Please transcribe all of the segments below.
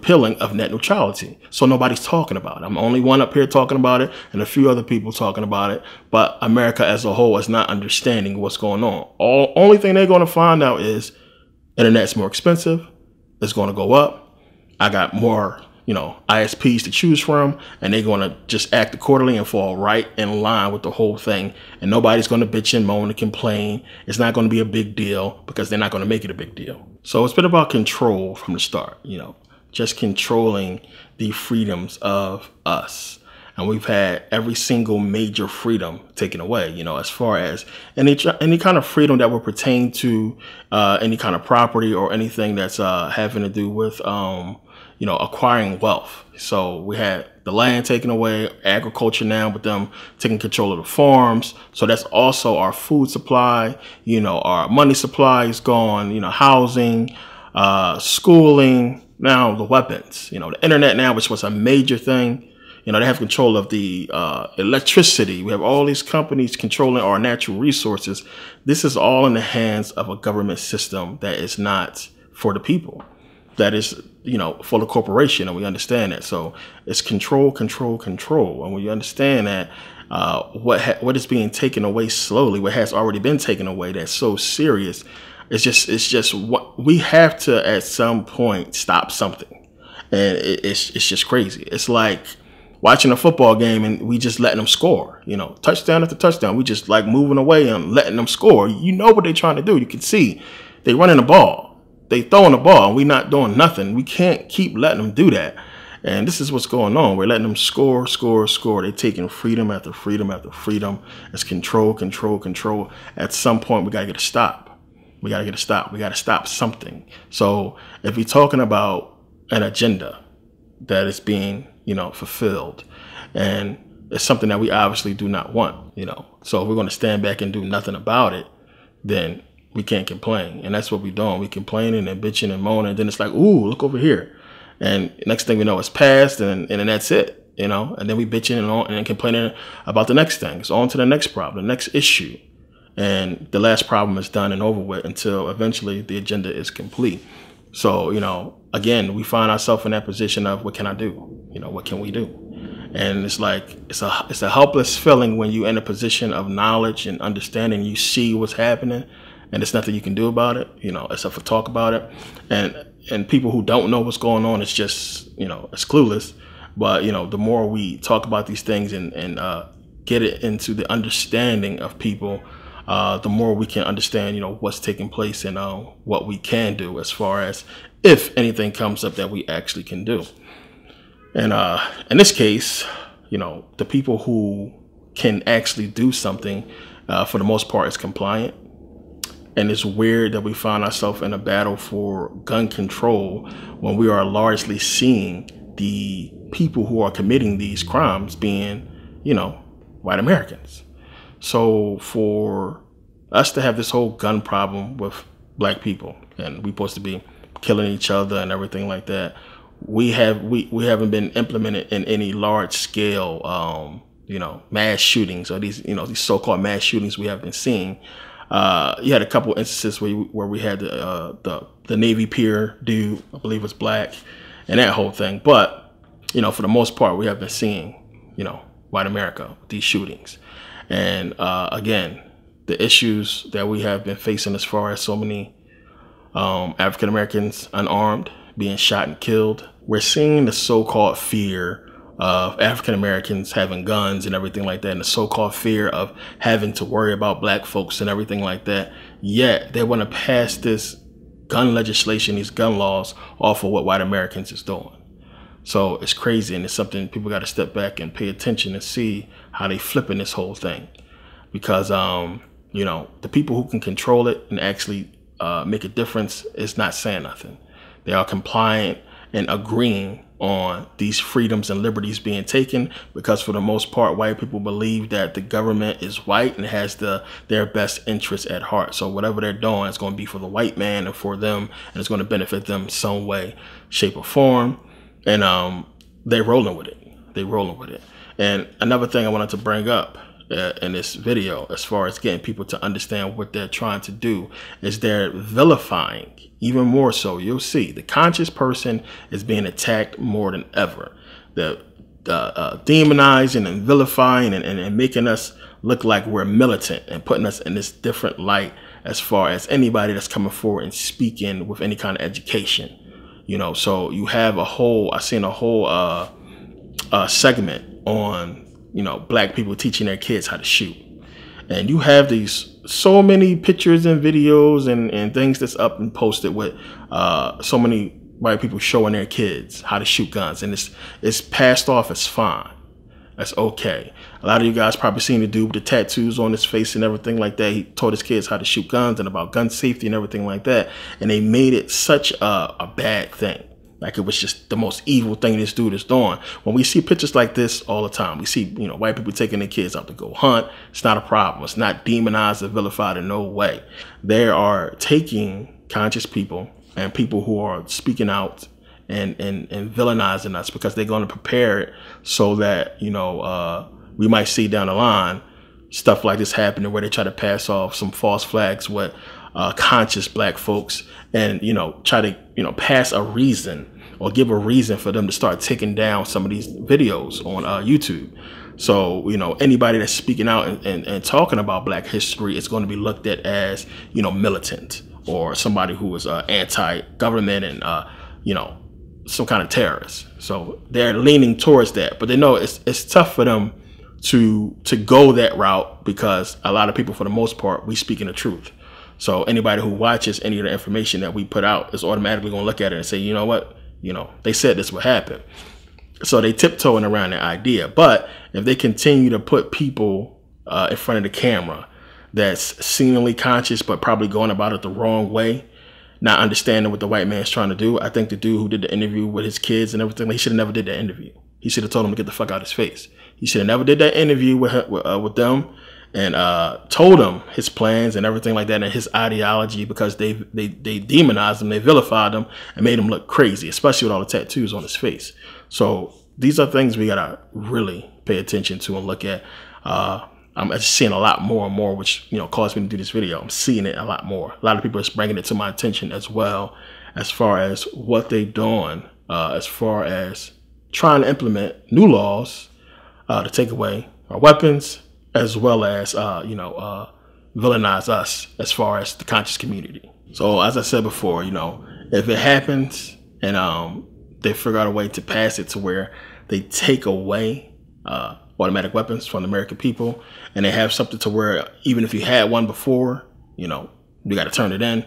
repealing of net neutrality. So nobody's talking about it. I'm the only one up here talking about it and a few other people talking about it. But America as a whole is not understanding what's going on. Only thing they're going to find out is internet's more expensive. It's going to go up. I got more, ISPs to choose from, and they're going to just act accordingly and fall right in line with the whole thing. And nobody's going to bitch and moan and complain. It's not going to be a big deal because they're not going to make it a big deal. So it's been about control from the start, just controlling the freedoms of us. And we've had every single major freedom taken away, as far as any kind of freedom that would pertain to any kind of property or anything that's having to do with, acquiring wealth. So we had the land taken away, agriculture now with them taking control of the farms. So that's also our food supply, our money supply is gone, housing, schooling, now the weapons, the internet now, which was a major thing. They have control of the electricity. We have all these companies controlling our natural resources. This is all in the hands of a government system that is not for the people. That is, for the corporation, and we understand that. So it's control, control, control. And when you understand that, what is being taken away slowly, what has already been taken away, that's so serious. It's just what we have to at some point stop something, and it's just crazy. It's like watching a football game and we just letting them score, touchdown after touchdown. We just like moving away and letting them score. You know what they're trying to do. You can see they running the ball. They throwing the ball and we not doing nothing. We can't keep letting them do that. And this is what's going on. We're letting them score, score, score. They're taking freedom after freedom after freedom. It's control, control, control. At some point, we got to get a stop. We got to get a stop. We got to stop something. So if we're talking about an agenda that is being, fulfilled, and it's something that we obviously do not want, So if we're going to stand back and do nothing about it, then we can't complain. And that's what we're doing. We complaining and bitching and moaning. And then it's like, ooh, look over here. And next thing we know, it's past and then that's it, And then we bitching and complaining about the next thing. It's on to the next problem, the next issue. And the last problem is done and over with until eventually the agenda is complete. So, again, we find ourselves in that position of what can I do? What can we do? And it's like, it's a helpless feeling when you're in a position of knowledge and understanding. You see what's happening and there's nothing you can do about it, except for talk about it. And people who don't know what's going on, it's just, it's clueless. But, the more we talk about these things and get it into the understanding of people, the more we can understand, what's taking place and what we can do as far as if anything comes up that we actually can do. And in this case, the people who can actually do something, for the most part, is compliant. And it's weird that we find ourselves in a battle for gun control when we are largely seeing the people who are committing these crimes being, white Americans. So for us to have this whole gun problem with black people, and we're supposed to be killing each other and everything like that, we haven't been implemented in any large scale, mass shootings or these so-called mass shootings we have been seeing. You had a couple instances where we had the Navy Pier dude, I believe was black, and that whole thing. But, for the most part, we have been seeing, white America, these shootings. And again, the issues that we have been facing as far as so many African Americans unarmed being shot and killed. We're seeing the so-called fear of African Americans having guns and everything like that, and the so-called fear of having to worry about black folks and everything like that. Yet they want to pass this gun legislation, these gun laws, off of what white Americans is doing. So it's crazy, and it's something people got to step back and pay attention and see how they flipping this whole thing. Because, the people who can control it and actually make a difference is not saying nothing. They are compliant and agreeing on these freedoms and liberties being taken, because for the most part, white people believe that the government is white and has their best interests at heart. So whatever they're doing, it's going to be for the white man and for them, and it's going to benefit them some way, shape, or form. And they're rolling with it. They're rolling with it. And another thing I wanted to bring up in this video, as far as getting people to understand what they're trying to do, is they're vilifying even more so. You'll see the conscious person is being attacked more than ever. The demonizing and vilifying and making us look like we're militant and putting us in this different light as far as anybody that's coming forward and speaking with any kind of education. You know, so you have I seen a whole segment on, you know, black people teaching their kids how to shoot. And you have these so many pictures and videos and things that's up and posted with so many white people showing their kids how to shoot guns. And it's passed off as fine. That's okay. A lot of you guys probably seen the dude with the tattoos on his face and everything like that. He taught his kids how to shoot guns and about gun safety and everything like that. And they made it such a bad thing. Like it was just the most evil thing this dude is doing. When we see pictures like this all the time, we see, you know, white people taking their kids out to go hunt. It's not a problem. It's not demonized or vilified in no way. They are taking conscious people and people who are speaking out and villainizing us because they're going to prepare it so that, you know, we might see down the line stuff like this happening where they try to pass off some false flags with conscious black folks and, you know, try to, you know, pass a reason or give a reason for them to start taking down some of these videos on YouTube. So, you know, anybody that's speaking out and talking about black history is going to be looked at as, you know, militant or somebody who is anti-government and, you know, some kind of terrorist. So they're leaning towards that, but they know it's tough for them to go that route because a lot of people, for the most part, we speaking the truth. So anybody who watches any of the information that we put out is automatically going to look at it and say, you know what, you know, they said this would happen. So they tiptoeing around the idea. But if they continue to put people in front of the camera that's seemingly conscious, but probably going about it the wrong way, not understanding what the white man's trying to do, I think the dude who did the interview with his kids and everything, he should have never did that interview. He should have told him to get the fuck out of his face. He should have never did that interview with them and told them his plans and everything like that and his ideology, because they demonized him, they vilified him and made him look crazy, especially with all the tattoos on his face. So these are things we gotta really pay attention to and look at. I'm just seeing a lot more and more, which, you know, caused me to do this video. I'm seeing it a lot more. A lot of people are bringing it to my attention as well, as far as what they're doing, as far as trying to implement new laws to take away our weapons, as well as, you know, villainize us as far as the conscious community. So as I said before, you know, if it happens and they figure out a way to pass it to where they take away automatic weapons from the American people, and they have something to where even if you had one before, you know, you got to turn it in,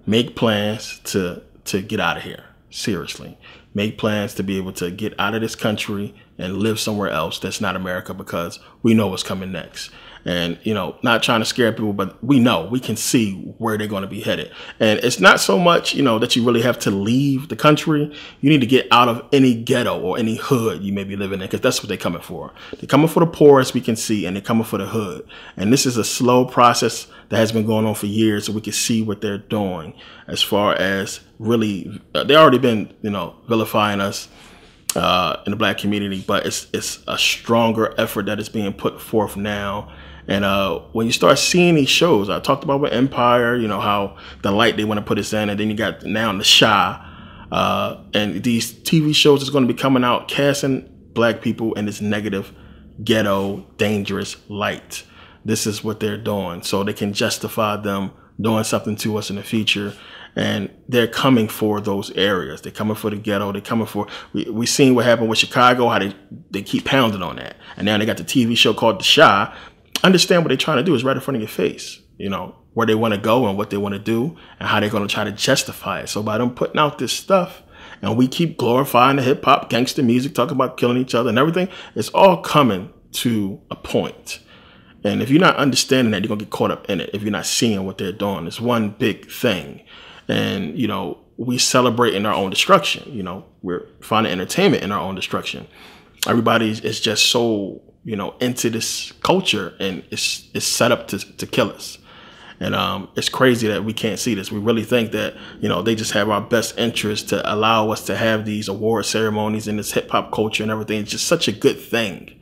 make plans to get out of here. Seriously, make plans to be able to get out of this country and live somewhere else that's not America, because we know what's coming next. And, you know, not trying to scare people, but we know, we can see where they're going to be headed. And it's not so much, you know, that you really have to leave the country. You need to get out of any ghetto or any hood you may be living in, because that's what they're coming for. They're coming for the poor, as we can see, and they're coming for the hood. And this is a slow process that has been going on for years, so we can see what they're doing as far as really, they already been, you know, vilifying us in the black community, but it's a stronger effort that is being put forth now. And when you start seeing these shows, I talked about with Empire, you know, how the light they want to put us in, and then you got now the Shah, and these TV shows is going to be coming out casting black people in this negative, ghetto, dangerous light. This is what they're doing, so they can justify them doing something to us in the future. And they're coming for those areas. They're coming for the ghetto. They're coming for, we seen what happened with Chicago, how they keep pounding on that. And now they got the TV show called The Shah. Understand what they're trying to do is right in front of your face, you know, where they want to go and what they want to do and how they're going to try to justify it. So by them putting out this stuff, and we keep glorifying the hip hop, gangster music, talking about killing each other and everything, it's all coming to a point. And if you're not understanding that, you're going to get caught up in it. If you're not seeing what they're doing, it's one big thing. And, you know, we celebrate in our own destruction. You know, we're finding entertainment in our own destruction. Everybody is just so, you know, into this culture, and it's set up to kill us. And it's crazy that we can't see this. We really think that, you know, they just have our best interest to allow us to have these award ceremonies and this hip hop culture and everything. It's just such a good thing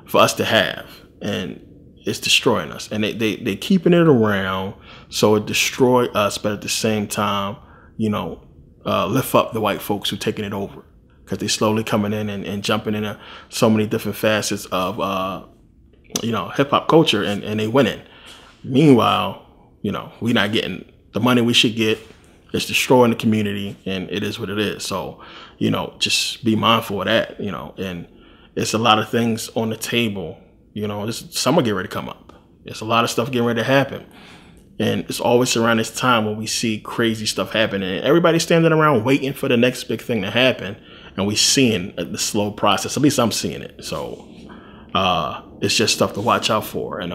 for us to have. And it's destroying us. And they keeping it around so it destroy us, but at the same time, you know, lift up the white folks who taking it over, because they're slowly coming in and jumping into so many different facets of, you know, hip hop culture, and they winning. Meanwhile, you know, we not getting the money we should get. It's destroying the community, and it is what it is. So, you know, just be mindful of that, you know, and it's a lot of things on the table, you know, summer getting ready to come up. There's a lot of stuff getting ready to happen. And it's always around this time when we see crazy stuff happening, and everybody's standing around waiting for the next big thing to happen. And we seeing the slow process. At least I'm seeing it. So it's just stuff to watch out for. And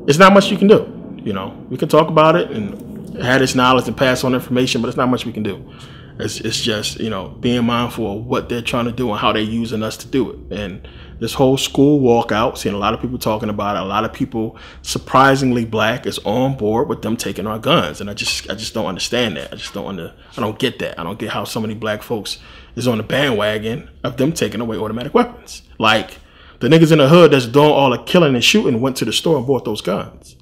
it's not much you can do. You know, we can talk about it and have this knowledge and pass on information, but it's not much we can do. It's just, you know, being mindful of what they're trying to do and how they're using us to do it. And this whole school walkout, seeing a lot of people talking about it, a lot of people, surprisingly black, is on board with them taking our guns. And I just don't understand that. I don't get that. I don't get how so many black folks is on the bandwagon of them taking away automatic weapons. Like the niggas in the hood that's doing all the killing and shooting went to the store and bought those guns.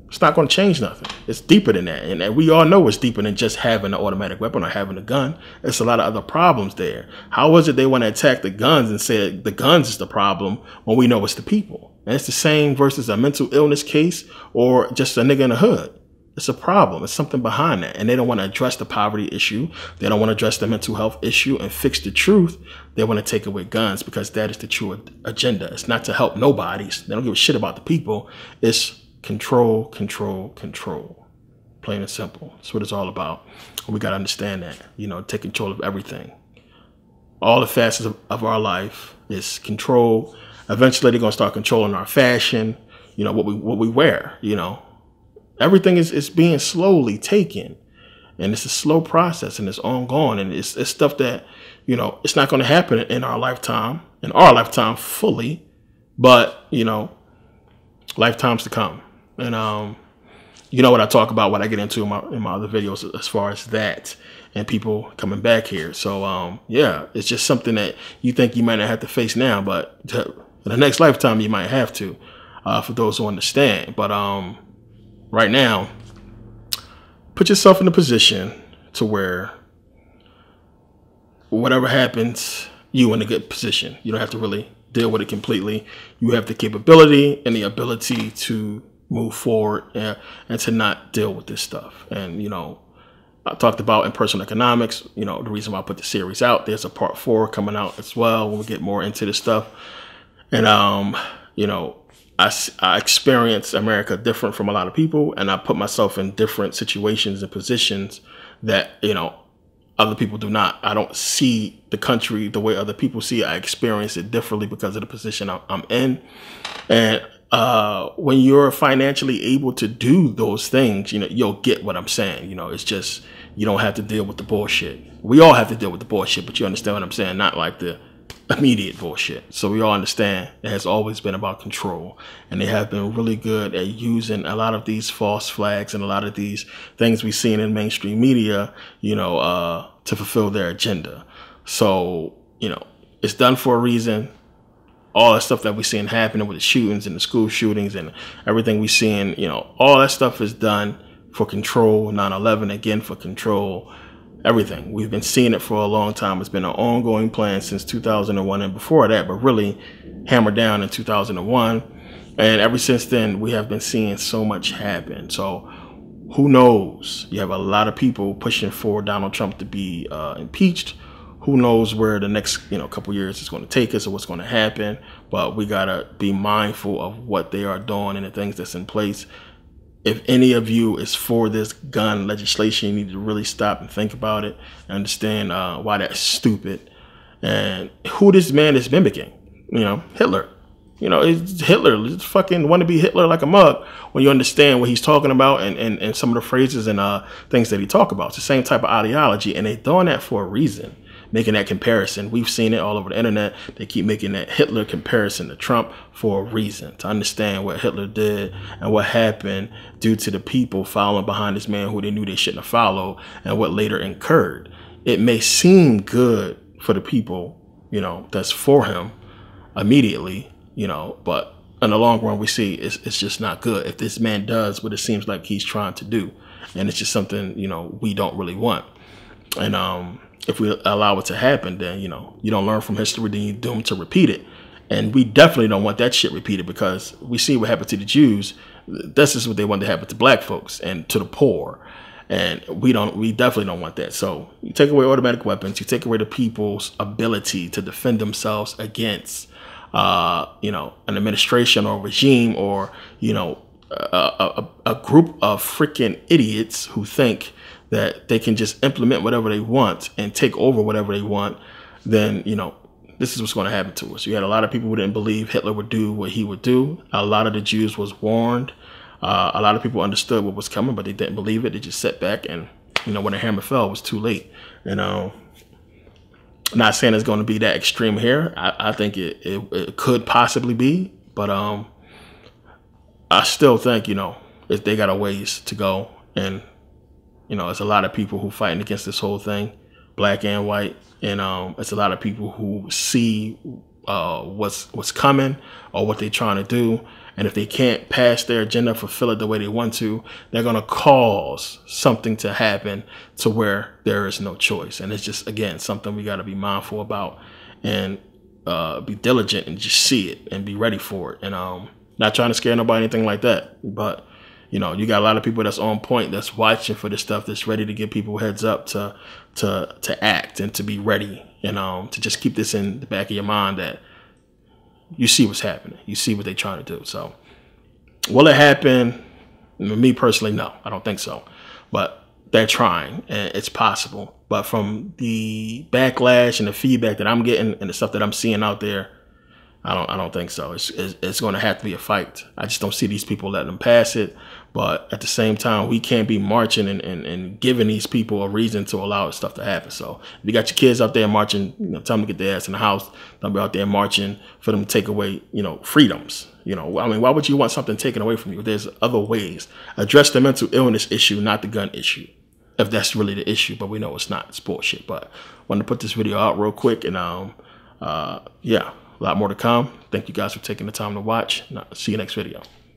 It's not going to change nothing. It's deeper than that. And we all know it's deeper than just having an automatic weapon or having a gun. There's a lot of other problems there. How is it they want to attack the guns and say the guns is the problem when we know it's the people? And it's the same versus a mental illness case or just a nigga in the hood. It's a problem. It's something behind that. And they don't want to address the poverty issue. They don't want to address the mental health issue and fix the truth. They want to take away guns because that is the true agenda. It's not to help nobody. They don't give a shit about the people. It's control, control, control. Plain and simple. That's what it's all about. We got to understand that, you know, take control of everything. All the facets of our life is control. Eventually, they're going to start controlling our fashion, you know, what we wear, you know. Everything is being slowly taken. And it's a slow process, and it's ongoing. And it's stuff that, you know, it's not going to happen in our lifetime fully. But, you know, lifetimes to come. And you know what I talk about, what I get into in my other videos as far as that and people coming back here. So yeah, it's just something that you think you might not have to face now, but in the next lifetime you might have to, for those who understand. But right now, put yourself in a position to where whatever happens, you in a good position. You don't have to really deal with it completely. You have the capability and the ability to move forward and to not deal with this stuff. And, you know, I talked about in personal economics, you know, the reason why I put the series out. There's a part 4 coming out as well when we get more into this stuff. And, you know, I experience America different from a lot of people, and I put myself in different situations and positions that, you know, other people do not. I don't see the country the way other people see it. I experience it differently because of the position I'm in. And when you're financially able to do those things, you know, you'll get what I'm saying. You know, it's just, you don't have to deal with the bullshit. We all have to deal with the bullshit, but you understand what I'm saying? Not like the immediate bullshit. So we all understand it has always been about control, and they have been really good at using a lot of these false flags and a lot of these things we've seen in mainstream media, you know, to fulfill their agenda. So, you know, it's done for a reason. All that stuff that we're seeing happening with the shootings and the school shootings and everything we're seeing, you know, all that stuff is done for control. 9/11 again for control. Everything. We've been seeing it for a long time. It's been an ongoing plan since 2001 and before that, but really hammered down in 2001. And ever since then, we have been seeing so much happen. So who knows? You have a lot of people pushing for Donald Trump to be impeached. Who knows where the next, you know, couple years is going to take us or what's going to happen. But we got to be mindful of what they are doing and the things that's in place. If any of you is for this gun legislation, you need to really stop and think about it and understand why that's stupid and who this man is mimicking. You know, Hitler. You know, it's Hitler. It's fucking want to be Hitler like a mug when you understand what he's talking about and some of the phrases and things that he talk about. It's the same type of ideology, and they're doing that for a reason. Making that comparison. We've seen it all over the internet. They keep making that Hitler comparison to Trump for a reason, to understand what Hitler did and what happened due to the people following behind this man who they knew they shouldn't have followed and what later incurred. It may seem good for the people, you know, that's for him immediately, you know, but in the long run, we see it's just not good if this man does what it seems like he's trying to do. And it's just something, you know, we don't really want. And if we allow it to happen, then, you know, you don't learn from history, then you're doomed to repeat it. And we definitely don't want that shit repeated, because we see what happened to the Jews. This is what they want to happen to black folks and to the poor. And we definitely don't want that. So you take away automatic weapons, you take away the people's ability to defend themselves against, you know, an administration or regime, or, you know, a group of freaking idiots who think that they can just implement whatever they want and take over whatever they want. Then, you know, this is what's going to happen to us. You had a lot of people who didn't believe Hitler would do what he would do. A lot of the Jews was warned. A lot of people understood what was coming, but they didn't believe it. They just sat back, and, you know, when the hammer fell, it was too late. You know, not saying it's going to be that extreme here. I think it could possibly be, but I still think, you know, they got a ways to go. And, you know, there's a lot of people who fighting against this whole thing, black and white. And it's a lot of people who see what's coming or what they're trying to do. And if they can't pass their agenda, fulfill it the way they want to, they're going to cause something to happen to where there is no choice. And it's just, again, something we got to be mindful about, and be diligent and just see it and be ready for it. And not trying to scare nobody, anything like that. But, you know, you got a lot of people that's on point, that's watching for this stuff, that's ready to give people heads up to act and to be ready. And to just keep this in the back of your mind, that you see what's happening. You see what they're trying to do. So will it happen? Me personally, no, I don't think so. But they're trying, and it's possible. But from the backlash and the feedback that I'm getting and the stuff that I'm seeing out there, I don't think so. It's going to have to be a fight. I just don't see these people letting them pass it. But at the same time, we can't be marching and giving these people a reason to allow stuff to happen. So if you got your kids out there marching, you know, tell them to get their ass in the house. Don't be out there marching for them to take away, you know, freedoms. You know, I mean, why would you want something taken away from you? There's other ways. Address the mental illness issue, not the gun issue, if that's really the issue. But we know it's not. It's bullshit. But I wanted to put this video out real quick. And yeah, a lot more to come. Thank you guys for taking the time to watch. And I'll see you next video.